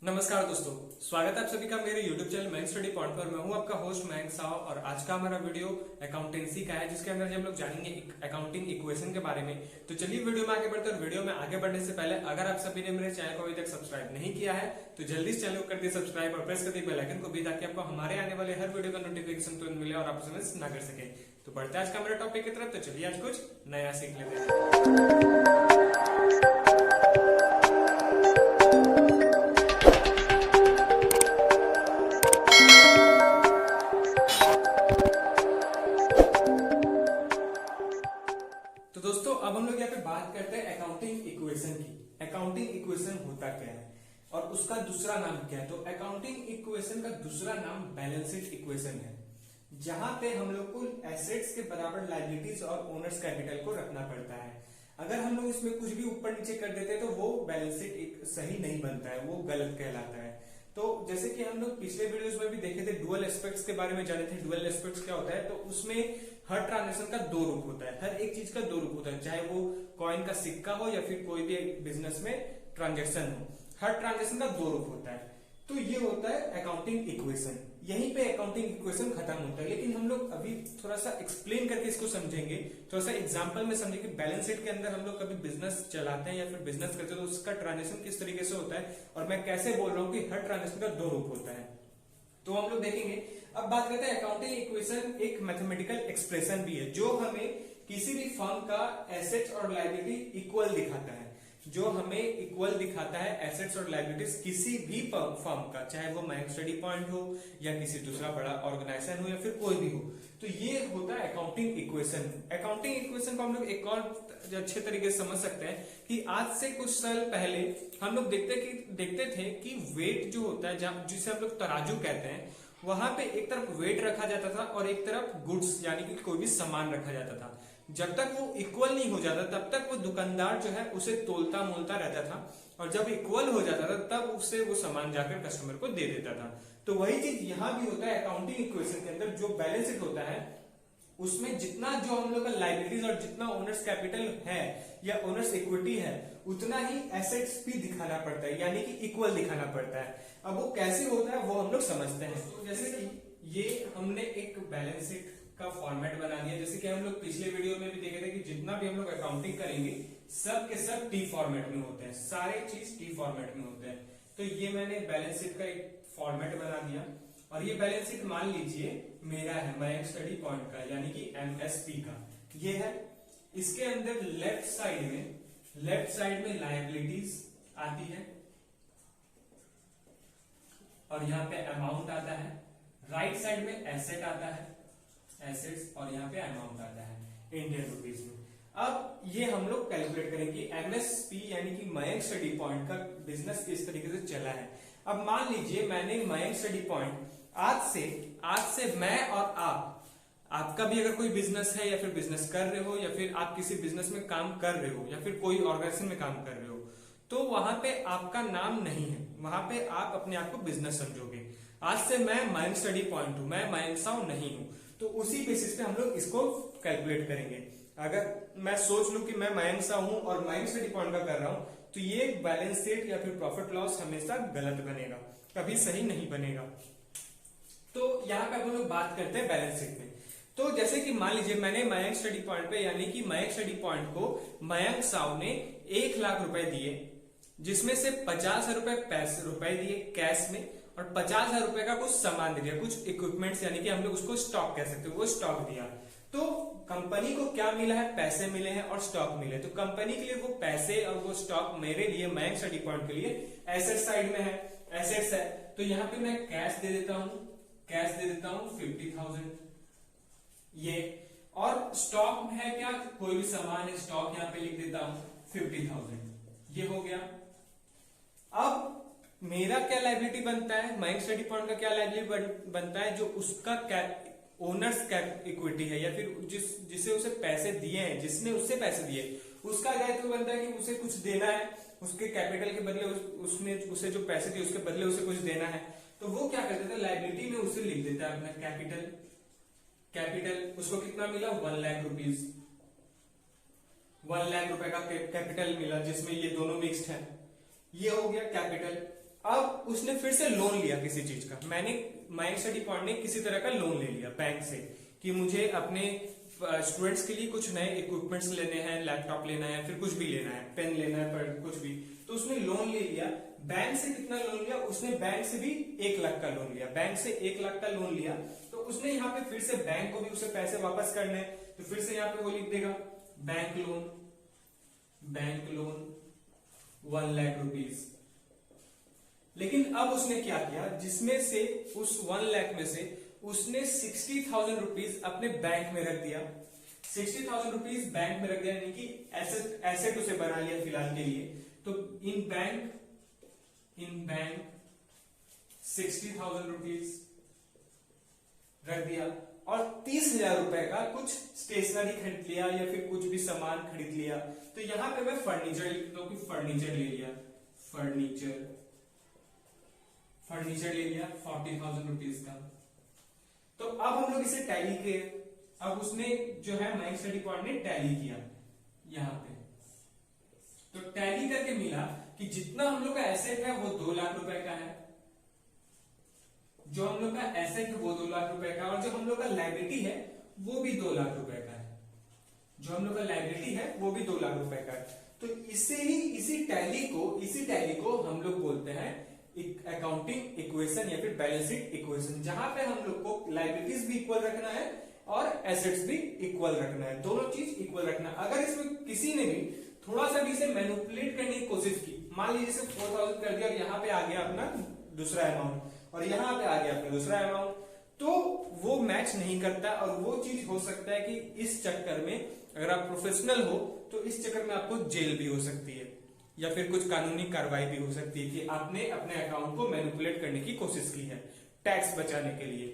नमस्कार दोस्तों, स्वागत है आप सभी का मेरे YouTube channel Mayank study point पर। मैं हूं आपका होस्ट मयंक साव और आज का हमारा वीडियो अकाउंटेंसी का है, जिसके अंदर हम लोग जानेंगे अकाउंटिंग इक्वेशन के बारे में। तो चलिए वीडियो में आगे बढ़ते हैं। वीडियो में आगे बढ़ने से पहले अगर आप सभी ने मेरे चैनल को अभी तक सब्सक्राइब नहीं किया है तो जल्दी से चैनल को कर दिए सब्सक्राइब और प्रेस कर दिए बेल आइकन को भी, ताकि आपको हमारे आने वाले हर वीडियो का नोटिफिकेशन तुरंत मिले और आप उसे मिस ना कर सके। तो बढ़ते हैं आज का मेरा टॉपिक की तरफ। तो चलिए आज कुछ नया सीख लेते हैं। तो दोस्तों अब हम लोग यहाँ पे बात करते हैं अकाउंटिंग इक्वेशन की। अकाउंटिंग इक्वेशन होता क्या है और उसका दूसरा नाम क्या है। तो अकाउंटिंग इक्वेशन का दूसरा नाम बैलेंस शीट इक्वेशन है, जहां पे हम लोग को एसेट्स के बराबर लायबिलिटीज और ओनर्स कैपिटल को रखना पड़ता है। अगर हम लोग इसमें कुछ भी ऊपर नीचे कर देते हैं तो वो बैलेंस शीट सही नहीं बनता है, वो गलत कहलाता है। तो जैसे कि हम लोग पिछले वीडियोस में भी देखे थे, डुअल एस्पेक्ट्स के बारे में जाने थे। डुअल एस्पेक्ट्स क्या होता है, तो उसमें हर ट्रांजेक्शन का दो रूप होता है, हर एक चीज का दो रूप होता है, चाहे वो कॉइन का सिक्का हो या फिर कोई भी बिजनेस में ट्रांजेक्शन हो, हर ट्रांजेक्शन का दो रूप होता है। तो ये होता है अकाउंटिंग इक्वेशन। यहीं पे अकाउंटिंग इक्वेशन खत्म होता है, लेकिन हम लोग अभी थोड़ा सा एक्सप्लेन करके इसको समझेंगे, थोड़ा सा एग्जांपल में समझेंगे। बैलेंस शीट के अंदर हम लोग कभी बिजनेस चलाते हैं या फिर बिजनेस करते हैं तो उसका ट्रांजेक्शन किस तरीके से होता है और मैं कैसे बोल रहा हूँ कि हर ट्रांजेक्शन का दो रूप होता है, तो हम लोग देखेंगे। अब बात करते हैं अकाउंटिंग इक्वेशन एक मैथमेटिकल एक्सप्रेशन भी है, जो हमें किसी भी फर्म का एसेट्स और लायबिलिटी इक्वल दिखाता है, जो हमें इक्वल दिखाता है एसेट्स और लायबिलिटीज किसी भी फर्म का, चाहे वो मयंक स्टडी पॉइंट हो या किसी दूसरा बड़ा ऑर्गेनाइजेशन हो या फिर कोई भी हो। तो ये होता है अकाउंटिंग इक्वेशन। अकाउंटिंग इक्वेशन को हम लोग एक और अच्छे तरीके से समझ सकते हैं कि आज से कुछ साल पहले हम लोग देखते थे कि वेट जो होता है, जिसे हम लोग तराजू कहते हैं, वहां पे एक तरफ वेट रखा जाता था और एक तरफ गुड्स यानी कि कोई भी सामान रखा जाता था। जब तक वो इक्वल नहीं हो जाता तब तक वो दुकानदार जो है उसे तोलता मोलता रहता था, और जब इक्वल हो जाता था तब उससे वो सामान जाकर कस्टमर को दे देता था। तो वही चीज यहाँ भी होता है अकाउंटिंग इक्वेशन के अंदर। जो बैलेंस शीट होता है उसमें जितना जो हम लोग का लायबिलिटीज और जितना ओनर्स कैपिटल है या ओनर्स इक्विटी है, उतना ही एसेट्स भी दिखाना पड़ता है, यानी कि इक्वल दिखाना पड़ता है। अब वो कैसे होता है वो हम लोग समझते हैं। तो जैसे कि ये हमने एक बैलेंस शीट का फॉर्मेट बना दिया, जैसे कि हम लोग पिछले वीडियो में भी देखे थे कि जितना भी हम लोग अकाउंटिंग करेंगे सब के सब टी फॉर्मेट में होते हैं, सारे चीज टी फॉर्मेट में होते हैं। तो ये मैंने बैलेंस शीट का एक फॉर्मेट बना दिया, और ये बैलेंस शीट मान लीजिए मेरा है मयंक स्टडी पॉइंट का, यानी कि एमएसपी का ये है। इसके अंदर लेफ्ट साइड में लायबिलिटीज आती है और यहाँ पे अमाउंट आता है। राइट साइड में एसेट आता है, एसेट्स, और यहाँ पे अमाउंट आता है इंडियन रुपीज में। अब ये हम लोग कैलकुलेट करेंगे एमएसपी यानी कि मयंक स्टडी पॉइंट का बिजनेस किस तरीके से चला है। अब मान लीजिए मैंने मयंक स्टडी पॉइंट आज से मैं और आपका भी अगर कोई बिजनेस है या फिर बिजनेस कर रहे हो या फिर आप किसी बिजनेस में काम कर रहे हो या फिर कोई ऑर्गेनाइजेशन में काम कर रहे हो, तो वहां पे आपका नाम नहीं है, वहां पे आप अपने आप को बिजनेस समझोगे। आज से मैं मयंक स्टडी पॉइंट हूं, मैं मयंक साव नहीं हूं, तो उसी बेसिस पे हम लोग इसको कैलकुलेट करेंगे। अगर मैं सोच लूं कि मैं मयंक साव हूं और मयंक स्टडी पॉइंट का कर रहा हूं, तो ये बैलेंस शीट या फिर प्रॉफिट लॉस हमेशा गलत बनेगा, कभी सही नहीं बनेगा। तो यहाँ पे हम लोग बात करते हैं बैलेंस शीट में। तो जैसे कि मान लीजिए मैंने मयंक स्टडी पॉइंट पे यानी कि मयंक स्टडी पॉइंट को मयंक साव ने 1 लाख रुपए दिए, जिसमें से 50,000 रुपए दिए कैश में और 50,000 रुपए का कुछ सामान दिया, कुछ इक्विपमेंट्स यानी कि हम लोग उसको स्टॉक कह सकते हैं, वो स्टॉक दिया। तो कंपनी को क्या मिला है, पैसे मिले हैं और स्टॉक मिले। तो कंपनी के लिए वो पैसे और वो स्टॉक मेरे लिए मयंक स्टडी पॉइंट के लिए एसेट साइड में है, एसेट्स है। तो यहाँ पे मैं कैश दे देता हूं 50,000 ये, और स्टॉक है क्या, कोई भी सामान है, स्टॉक यहाँ पे लिख देता हूं 50,000, ये हो गया। अब मेरा क्या लायबिलिटी बनता है, मयंक स्टडी पॉइंट का क्या लायबिलिटी बनता है, जो उसका ओनर्स इक्विटी है या फिर जिसे उसे पैसे दिए हैं, जिसने उससे पैसे दिए, उसका दायित्व बनता है कि उसे कुछ देना है, उसके कैपिटल के बदले उसने उसे जो पैसे दिए उसके बदले उसे कुछ देना है। तो वो क्या करता है, लायबिलिटी में उसे लिख देता है अपना कैपिटल। उसको कितना मिला, 1 लाख रुपीज, 1 लाख रुपए का कैपिटल मिला, जिसमें ये दोनों मिक्स्ड है। ये हो गया कैपिटल। अब उसने फिर से लोन लिया किसी चीज का, माय स्टडी पॉइंट ने किसी तरह का लोन ले लिया बैंक से कि मुझे अपने स्टूडेंट्स के लिए कुछ नए इक्विपमेंट्स लेने हैं, लैपटॉप लेना है, फिर कुछ भी लेना है, पेन लेना है, पर कुछ भी। तो उसने लोन ले लिया। बैंक से कितना लोन लिया? उसने बैंक से भी 1 लाख का लोन लिया। बैंक से 1 लाख का लोन लिया तो उसने यहाँ पे फिर से बैंक को भी उसे पैसे वापस करने हैं, तो फिर से यहाँ पे वो लिख देगा बैंक लोन 1 लाख रुपीज। लेकिन अब उसने क्या किया, जिसमें से उस 1 लाख में से उसने 60,000 रुपीज अपने बैंक में रख दिया। 60,000 रुपीज बैंक में रख दिया, यानी कि एसेट उसे बना लिया फिलहाल के लिए। तो इन बैंक 60,000 रुपीज रख दिया और 30,000 रुपए का कुछ स्टेशनरी खरीद लिया या फिर कुछ भी सामान खरीद लिया। तो यहां पे मैं फर्नीचर लिखता हूं कि फर्नीचर ले लिया, फर्नीचर ले लिया 40,000 रुपीज का। तो अब हम लोग इसे टैली के, अब उसने जो है माय स्टडी पॉइंट ने टैली किया यहां पे। तो टैली करके मिला कि जितना हम लोग का एसेट है वो 2 लाख रुपए का है, जो हम लोग का एसेट है वो 2 लाख रुपए का, और जो हम लोग का लायबिलिटी है वो भी 2 लाख रुपए का है, जो हम लोग का लायबिलिटी है वो भी 2 लाख रुपए का है। तो इसी टैली को हम लोग बोलते हैं अकाउंटिंग इक्वेशन या फिर बैलेंस शीट इक्वेशन, जहां पे हम लोग को लायबिलिटीज भी इक्वल रखना है और एसेट्स भी इक्वल रखना है, दोनों चीज इक्वल रखना है। अगर इसमें किसी ने भी थोड़ा सा भी इसे मैनिपुलेट करने की कोशिश की, मान लीजिए इसे 4,000 कर दिया और यहाँ पे आ गया अपना दूसरा अमाउंट और यहाँ पे आ गया अपना दूसरा अमाउंट, तो वो मैच नहीं करता। और वो चीज हो सकता है कि इस चक्कर में अगर आप प्रोफेशनल हो तो इस चक्कर में आपको जेल भी हो सकती है या फिर कुछ कानूनी कार्रवाई भी हो सकती है कि आपने अपने अकाउंट को मैनिपुलेट करने की कोशिश की है टैक्स बचाने के लिए।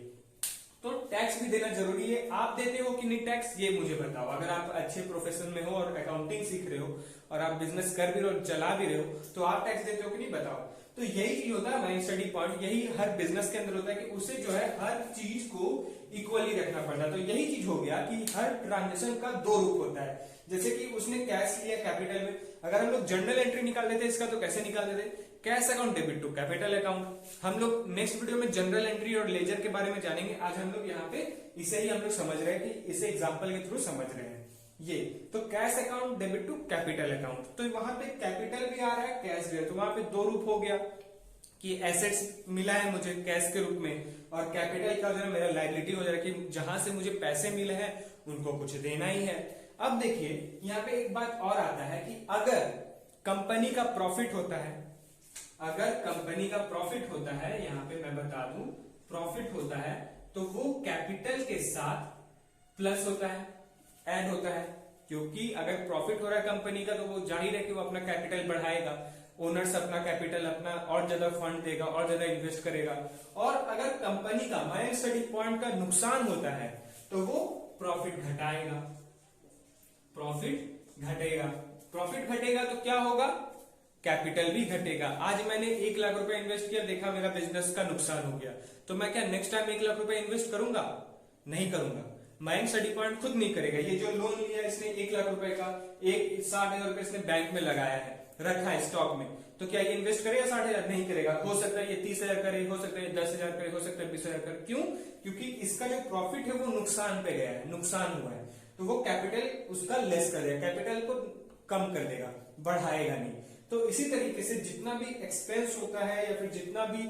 तो टैक्स भी देना जरूरी है। आप देते हो कि नहीं टैक्स, ये मुझे बताओ। अगर आप अच्छे प्रोफेशन में हो और अकाउंटिंग सीख रहे हो और आप बिजनेस कर भी रहे हो, चला भी रहे हो, तो आप टैक्स देते हो कि नहीं, बताओ। तो यही चीज होता है माय स्टडी पॉइंट, यही हर बिजनेस के अंदर होता है कि उसे जो है हर चीज को इक्वली रखना पड़ता है। तो यही चीज हो गया कि हर ट्रांजेक्शन का 2 रूप होता है। जैसे कि उसने कैश लिया कैपिटल में, अगर हम लोग जर्नल एंट्री निकाल लेते इसका तो कैसे निकाल देते, cash account debit to capital account. हम लोग नेक्स्ट वीडियो में जनरल एंट्री और लेजर के बारे में जानेंगे। आज हम लोग यहाँ पे इसे ही हम लोग समझ रहे हैं कि इसे एग्जांपल के थ्रू समझ रहे हैं। ये तो cash account debit to capital account, तो वहां पे कैपिटल भी आ रहा है, कैश भी है, तो वहां पे 2 रूप हो गया कि एसेट्स मिला है मुझे कैश के रूप में और कैपिटल का जो है मेरा लायबिलिटी हो जा रहा है कि जहां से मुझे पैसे मिले हैं उनको कुछ देना ही है। अब देखिए यहाँ पे एक बात और आता है कि अगर कंपनी का प्रॉफिट होता है, अगर कंपनी का प्रॉफिट होता है, यहाँ पे मैं बता दूं प्रॉफिट होता है, तो वो कैपिटल के साथ प्लस होता है, ऐड होता है। क्योंकि अगर प्रॉफिट हो रहा है कंपनी का तो वो जाहिर है कि वो अपना कैपिटल बढ़ाएगा, ओनर्स अपना कैपिटल अपना और ज्यादा फंड देगा और ज्यादा इन्वेस्ट करेगा। और अगर कंपनी का माय स्टडी पॉइंट का नुकसान होता है तो वो प्रॉफिट घटाएगा, प्रॉफिट घटेगा। प्रॉफिट घटेगा तो क्या होगा, कैपिटल भी घटेगा। आज मैंने 1 लाख रुपए इन्वेस्ट किया, देखा मेरा बिजनेस का नुकसान हो गया, तो मैं क्या नेक्स्ट टाइम 1 लाख रुपए इन्वेस्ट करूंगा? नहीं करूंगा। माय स्टडी पॉइंट खुद नहीं करेगा। ये जो लोन लिया इसने 1 लाख रुपए का, 60,000 रुपए इसने बैंक में लगाया है, रखा है स्टॉक में, तो क्या ये इन्वेस्ट करेगा 60,000? नहीं करेगा। हो सकता है ये 30,000 करे, हो सकता है ये 10,000 करे, हो सकता है 20,000 करे। क्यों? क्योंकि इसका जो प्रॉफिट है वो नुकसान पे गया है, नुकसान हुआ है, तो वो कैपिटल उसका लेस कर देगा, कैपिटल को कम कर देगा, बढ़ाएगा नहीं। तो इसी तरीके से जितना भी एक्सपेंस होता है या फिर जितना भी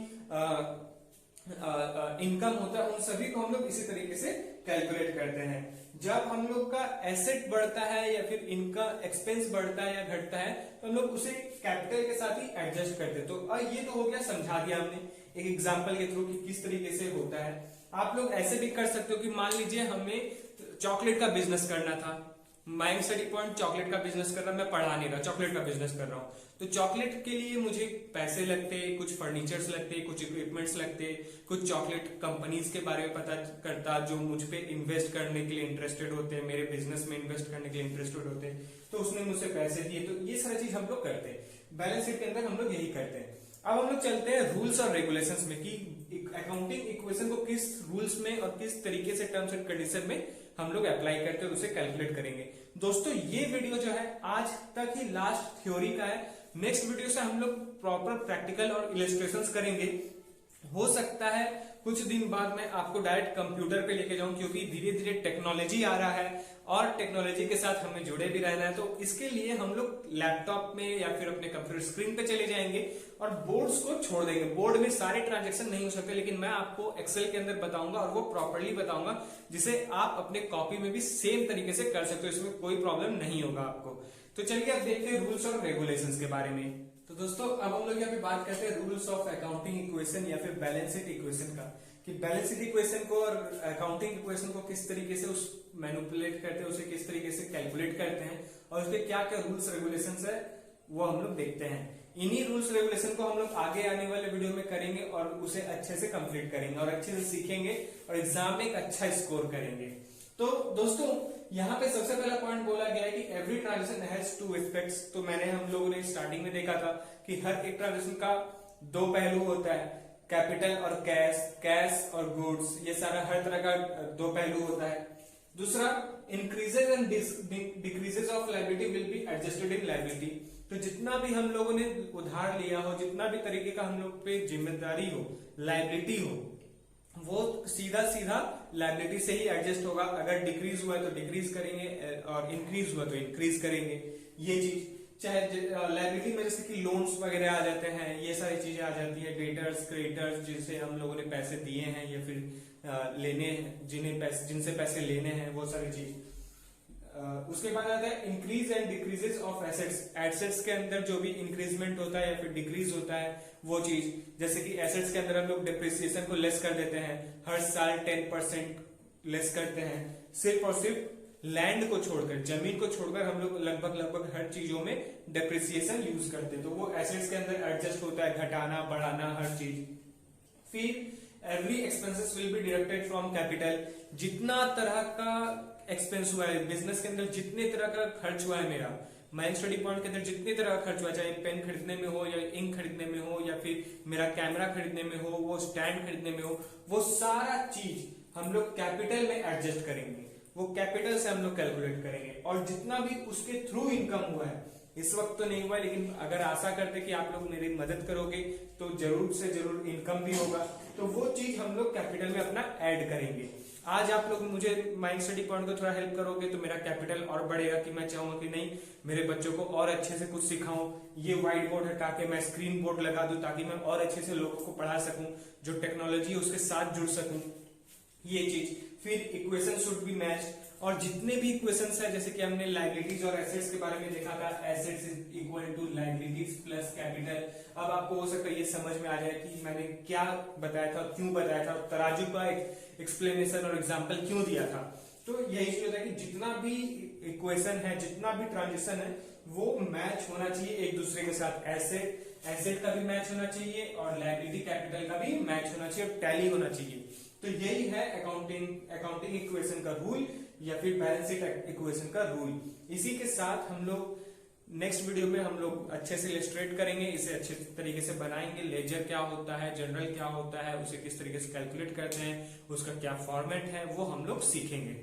इनकम होता है उन सभी को हम लोग इसी तरीके से कैलकुलेट करते हैं। जब हम लोग का एसेट बढ़ता है या फिर इनका एक्सपेंस बढ़ता है या घटता है तो हम लोग उसे कैपिटल के साथ ही एडजस्ट करते हैं। तो ये तो हो गया, समझा दिया हमने एक एग्जांपल के थ्रू कि किस तरीके से होता है। आप लोग ऐसे भी कर सकते हो कि मान लीजिए हमें चॉकलेट का बिजनेस करना था, माय स्टडी पॉइंट चॉकलेट का बिजनेस कर रहा, मैं पढ़ा नहीं रहा, चॉकलेट का बिजनेस कर रहा हूं, तो चॉकलेट के लिए मुझे पैसे लगते, कुछ फर्नीचर्स लगते, कुछ इक्विपमेंट्स लगते, कुछ चॉकलेट कंपनीज के बारे में पता करता जो मुझ पे इन्वेस्ट करने के लिए इंटरेस्टेड होते हैं, मेरे बिजनेस में इन्वेस्ट करने के लिए इंटरेस्टेड होते हैं, तो उसने मुझसे पैसे दिए। तो ये सारी चीज हम लोग करते हैं बैलेंस शीट के अंदर, हम लोग यही करते हैं। अब हम लोग चलते हैं रूल्स और रेगुलेशंस में कि अकाउंटिंग इक्वेशन को किस रूल्स में और किस तरीके से टर्म्स एंड कंडीशन में हम लोग अप्लाई करते हैं और उसे कैलकुलेट करेंगे। दोस्तों ये वीडियो जो है आज तक ही लास्ट थ्योरी का है। नेक्स्ट वीडियो से हम लोग प्रॉपर प्रैक्टिकल और इलस्ट्रेशंस करेंगे। हो सकता है कुछ दिन बाद मैं आपको डायरेक्ट कंप्यूटर पे लेके जाऊं, क्योंकि धीरे धीरे टेक्नोलॉजी आ रहा है और टेक्नोलॉजी के साथ हमें जुड़े भी रहना है। तो इसके लिए हम लोग लैपटॉप में या फिर अपने कंप्यूटर स्क्रीन पे चले जाएंगे और बोर्ड्स को छोड़ देंगे। बोर्ड में सारे ट्रांजेक्शन नहीं हो सकते, लेकिन मैं आपको एक्सेल के अंदर बताऊंगा और वो प्रॉपरली बताऊंगा, जिसे आप अपने कॉपी में भी सेम तरीके से कर सकते हो। इसमें कोई प्रॉब्लम नहीं होगा आपको। तो चलिए अब देखते हैं रूल्स और रेगुलेशंस के बारे में। तो दोस्तों अब हम लोग यहाँ पे बात करते हैं रूल्स ऑफ अकाउंटिंग इक्वेशन या फिर बैलेंस शीट इक्वेशन का, कि बैलेंस शीट इक्वेशन को और अकाउंटिंग इक्वेशन को किस तरीके से उस मैनिपुलेट करते हैं, उसे किस तरीके से कैलकुलेट करते हैं और उसके क्या क्या रूल्स रेगुलेशंस है वो हम लोग देखते हैं। इन्हीं रूल्स रेगुलेशन को हम लोग आगे आने वाले वीडियो में करेंगे और उसे अच्छे से कंप्लीट करेंगे और अच्छे से सीखेंगे और एग्जाम में एक अच्छा स्कोर करेंगे। तो दोस्तों यहाँ पे सबसे पहला पॉइंट बोला गया है कि every transaction has two aspects. तो मैंने हम लोगों ने स्टार्टिंग में देखा था कि हर एक ट्रांजेक्शन का दो पहलू होता है, कैपिटल और कैश, कैश और गुड्स, ये सारा हर तरह का दो पहलू होता है। दूसरा, increases and decreases of liability will be adjusted in liability. तो जितना भी हम लोगों ने उधार लिया हो, जितना भी तरीके का हम लोग पे जिम्मेदारी हो, लायबिलिटी हो, वो सीधा सीधा लायबिलिटी से ही एडजस्ट होगा। अगर डिक्रीज हुआ है तो डिक्रीज करेंगे और इंक्रीज हुआ तो इंक्रीज करेंगे। ये चीज चाहे लायबिलिटी में जैसे कि लोन्स वगैरह आ जाते हैं, ये सारी चीजें आ जाती है, डेटर्स क्रेडिटर्स जिनसे हम लोगों ने पैसे दिए हैं या फिर लेने जिनसे पैसे लेने हैं, वो सारी चीज। उसके बाद आता है increase and decreases of assets. Assets के अंदर जो भी इंक्रीजमेंट होता है या फिर डिक्रीज होता है वो चीज, जैसे कि एसेट्स के अंदर हम लोग डिप्रिसिएशन को लेस कर देते हैं, हर साल 10% लेस करते हैं। सिर्फ और सिर्फ लैंड को छोड़कर, जमीन को छोड़कर हम लोग लगभग हर चीजों में डिप्रिसिएशन यूज करते हैं। तो वो एसेट्स के अंदर एडजस्ट होता है, घटाना बढ़ाना हर चीज। फिर every expenses will be deducted from capital. जितना तरह का एक्सपेंस हुआ है बिजनेस के अंदर, जितने तरह का खर्च हुआ है मेरा, माइंड स्टडी पॉइंट के अंदर जितने तरह का खर्च हुआ, चाहे पेन खरीदने में हो या इंक खरीदने में हो या फिर मेरा कैमरा खरीदने में हो, वो स्टैंड खरीदने में हो, वो सारा चीज हम लोग कैपिटल में एडजस्ट करेंगे। वो कैपिटल से हम लोग कैलकुलेट करेंगे। और जितना भी उसके थ्रू इनकम हुआ है, इस वक्त तो नहीं हुआ लेकिन अगर आशा करते कि आप लोग मेरी मदद करोगे तो जरूर से जरूर इनकम भी होगा, तो वो चीज हम लोग कैपिटल में अपना ऐड करेंगे। आज आप लोग मुझे माइंड स्टडी पॉइंट को थोड़ा हेल्प करोगे तो मेरा कैपिटल और बढ़ेगा, कि मैं चाहूंगा कि नहीं मेरे बच्चों को और अच्छे से कुछ सिखाऊं, ये व्हाइट बोर्ड हटा के मैं स्क्रीन बोर्ड लगा दूं ताकि मैं और अच्छे से लोगों को पढ़ा सकूं, जो टेक्नोलॉजी है उसके साथ जुड़ सकूं, ये चीज। फिर इक्वेशन शुड बी मैच। और जितने भी इक्वेशंस है, जैसे कि हमने लायबिलिटीज और एसेट्स के बारे में देखा था, assets is equal to liabilities plus capital. अब आपको हो सकता है ये समझ में आ जाए कि मैंने क्या बताया था, क्यों बताया था, तराजू का एक एक्सप्लेनेशन और एग्जाम्पल क्यों दिया था। तो यही चीज होता है कि जितना भी इक्वेशन है, जितना भी ट्रांजेक्शन है, वो मैच होना चाहिए एक दूसरे के साथ। एसेट का भी मैच होना चाहिए और लायबिलिटी कैपिटल का भी मैच होना चाहिए और टैली होना चाहिए। तो यही है अकाउंटिंग इक्वेशन का रूल या फिर बैलेंस शीट इक्वेशन का रूल। इसी के साथ हम लोग नेक्स्ट वीडियो में हम लोग अच्छे से इलस्ट्रेट करेंगे, इसे अच्छे तरीके से बनाएंगे। लेजर क्या होता है, जनरल क्या होता है, उसे किस तरीके से कैलकुलेट करते हैं, उसका क्या फॉर्मेट है, वो हम लोग सीखेंगे।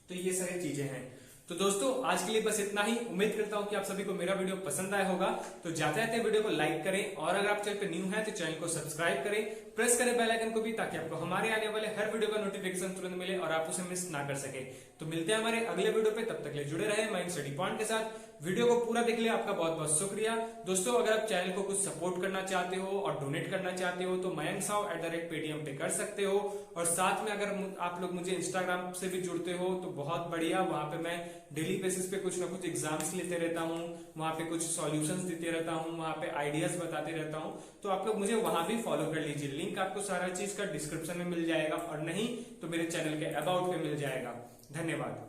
तो ये सारी चीजें हैं। तो दोस्तों आज के लिए बस इतना ही। उम्मीद करता हूं कि आप सभी को मेरा वीडियो पसंद आया होगा। तो जाते जाते वीडियो को लाइक करें और अगर आप चैनल पे न्यू हैं तो चैनल को सब्सक्राइब करें, प्रेस करें बेल आइकन को भी, ताकि आपको हमारे आने वाले हर वीडियो का नोटिफिकेशन तुरंत मिले और आप उसे मिस ना कर सके। तो मिलते हैं हमारे अगले वीडियो पे, तब तक के लिए जुड़े रहे माइंड स्टडी पॉइंट के साथ। वीडियो को पूरा देखने के लिए आपका बहुत बहुत शुक्रिया। दोस्तों अगर आप चैनल को कुछ सपोर्ट करना चाहते हो और डोनेट करना चाहते हो तो mayanksaw@paytm पे कर सकते हो। और साथ में अगर आप लोग मुझे इंस्टाग्राम से भी जुड़ते हो तो बहुत बढ़िया, वहां पे मैं डेली बेसिस पे कुछ ना कुछ एग्जाम्स लेते रहता हूँ, वहां पे कुछ सॉल्यूशंस देते रहता हूँ, वहां पे आइडियाज बताते रहता हूँ। तो आप लोग मुझे वहां भी फॉलो कर लीजिए। लिंक आपको सारा चीज का डिस्क्रिप्शन में मिल जाएगा और नहीं तो मेरे चैनल के अबाउट पे मिल जाएगा। धन्यवाद।